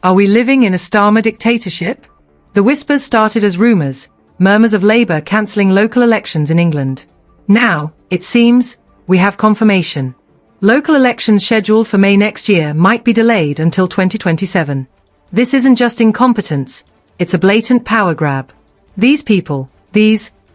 Are we living in a Starmer dictatorship? The whispers started as rumours, murmurs of Labour cancelling local elections in England. Now, it seems, we have confirmation. Local elections scheduled for May next year might be delayed until 2027. This isn't just incompetence, it's a blatant power grab. These people,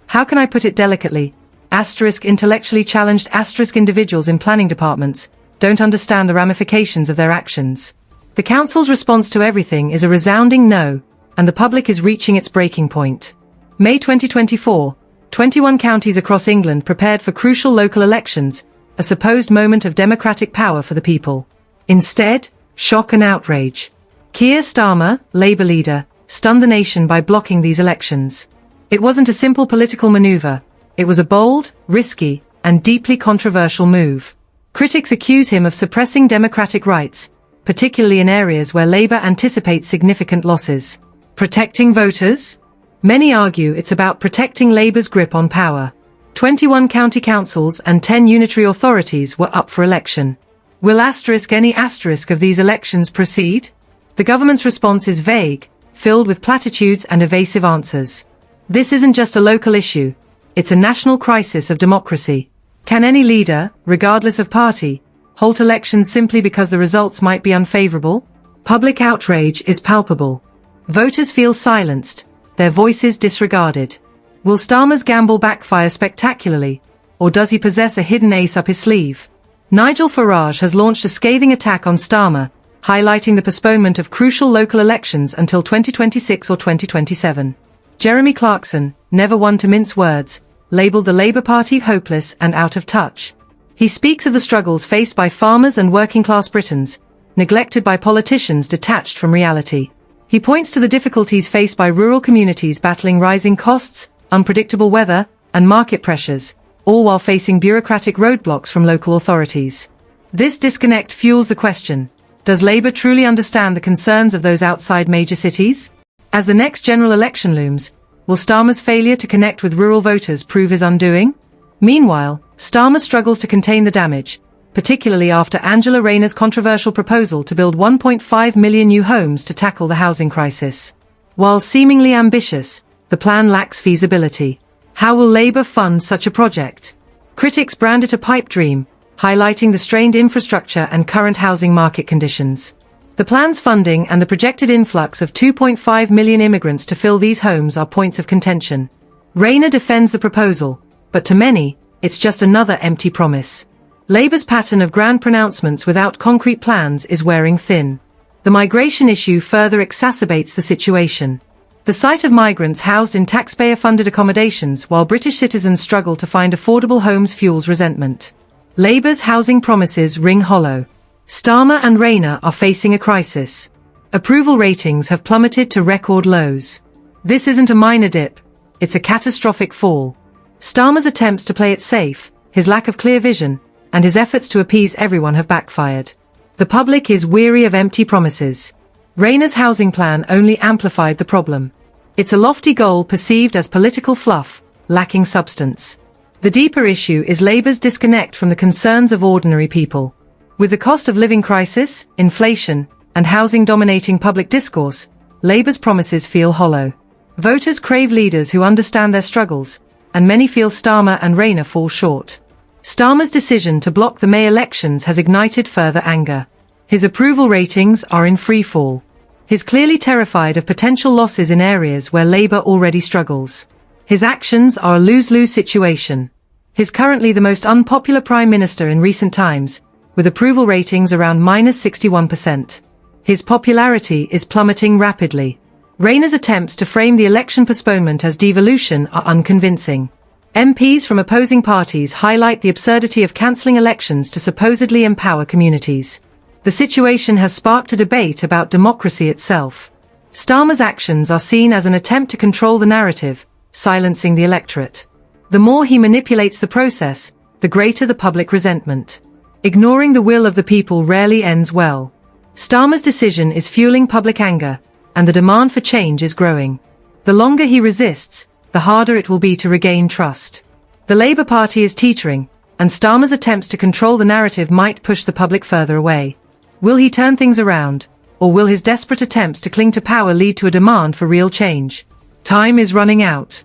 how can I put it delicately, intellectually challenged individuals in planning departments, don't understand the ramifications of their actions. The council's response to everything is a resounding no, and the public is reaching its breaking point. May 2024, 21 counties across England prepared for crucial local elections, a supposed moment of democratic power for the people. Instead, shock and outrage. Keir Starmer, Labour leader, stunned the nation by blocking these elections. It wasn't a simple political maneuver, it was a bold, risky, and deeply controversial move. Critics accuse him of suppressing democratic rights, particularly in areas where Labour anticipates significant losses. Protecting voters? Many argue it's about protecting Labour's grip on power. 21 county councils and 10 unitary authorities were up for election. Will any of these elections proceed? The government's response is vague, filled with platitudes and evasive answers. This isn't just a local issue, it's a national crisis of democracy. Can any leader, regardless of party, halt elections simply because the results might be unfavourable? Public outrage is palpable. Voters feel silenced, their voices disregarded. Will Starmer's gamble backfire spectacularly, or does he possess a hidden ace up his sleeve? Nigel Farage has launched a scathing attack on Starmer, highlighting the postponement of crucial local elections until 2026 or 2027. Jeremy Clarkson, never one to mince words, labelled the Labour Party hopeless and out of touch. He speaks of the struggles faced by farmers and working-class Britons, neglected by politicians detached from reality. He points to the difficulties faced by rural communities battling rising costs, unpredictable weather, and market pressures, all while facing bureaucratic roadblocks from local authorities. This disconnect fuels the question, does Labour truly understand the concerns of those outside major cities? As the next general election looms, will Starmer's failure to connect with rural voters prove his undoing? Meanwhile, Starmer struggles to contain the damage, particularly after Angela Rayner's controversial proposal to build 1.5 million new homes to tackle the housing crisis. While seemingly ambitious, the plan lacks feasibility. How will Labour fund such a project? Critics brand it a pipe dream, highlighting the strained infrastructure and current housing market conditions. The plan's funding and the projected influx of 2.5 million immigrants to fill these homes are points of contention. Rayner defends the proposal, but to many, it's just another empty promise. Labour's pattern of grand pronouncements without concrete plans is wearing thin. The migration issue further exacerbates the situation. The sight of migrants housed in taxpayer-funded accommodations while British citizens struggle to find affordable homes fuels resentment. Labour's housing promises ring hollow. Starmer and Rayner are facing a crisis. Approval ratings have plummeted to record lows. This isn't a minor dip, it's a catastrophic fall. Starmer's attempts to play it safe, his lack of clear vision, and his efforts to appease everyone have backfired. The public is weary of empty promises. Rayner's housing plan only amplified the problem. It's a lofty goal perceived as political fluff, lacking substance. The deeper issue is Labour's disconnect from the concerns of ordinary people. With the cost of living crisis, inflation, and housing dominating public discourse, Labour's promises feel hollow. Voters crave leaders who understand their struggles, and many feel Starmer and Rayner fall short. Starmer's decision to block the May elections has ignited further anger. His approval ratings are in free fall. He's clearly terrified of potential losses in areas where Labour already struggles. His actions are a lose-lose situation. He's currently the most unpopular Prime Minister in recent times, with approval ratings around -61%. His popularity is plummeting rapidly. Rayner's attempts to frame the election postponement as devolution are unconvincing. MPs from opposing parties highlight the absurdity of cancelling elections to supposedly empower communities. The situation has sparked a debate about democracy itself. Starmer's actions are seen as an attempt to control the narrative, silencing the electorate. The more he manipulates the process, the greater the public resentment. Ignoring the will of the people rarely ends well. Starmer's decision is fueling public anger, and the demand for change is growing. The longer he resists, the harder it will be to regain trust. The Labour Party is teetering, and Starmer's attempts to control the narrative might push the public further away. Will he turn things around, or will his desperate attempts to cling to power lead to a demand for real change? Time is running out.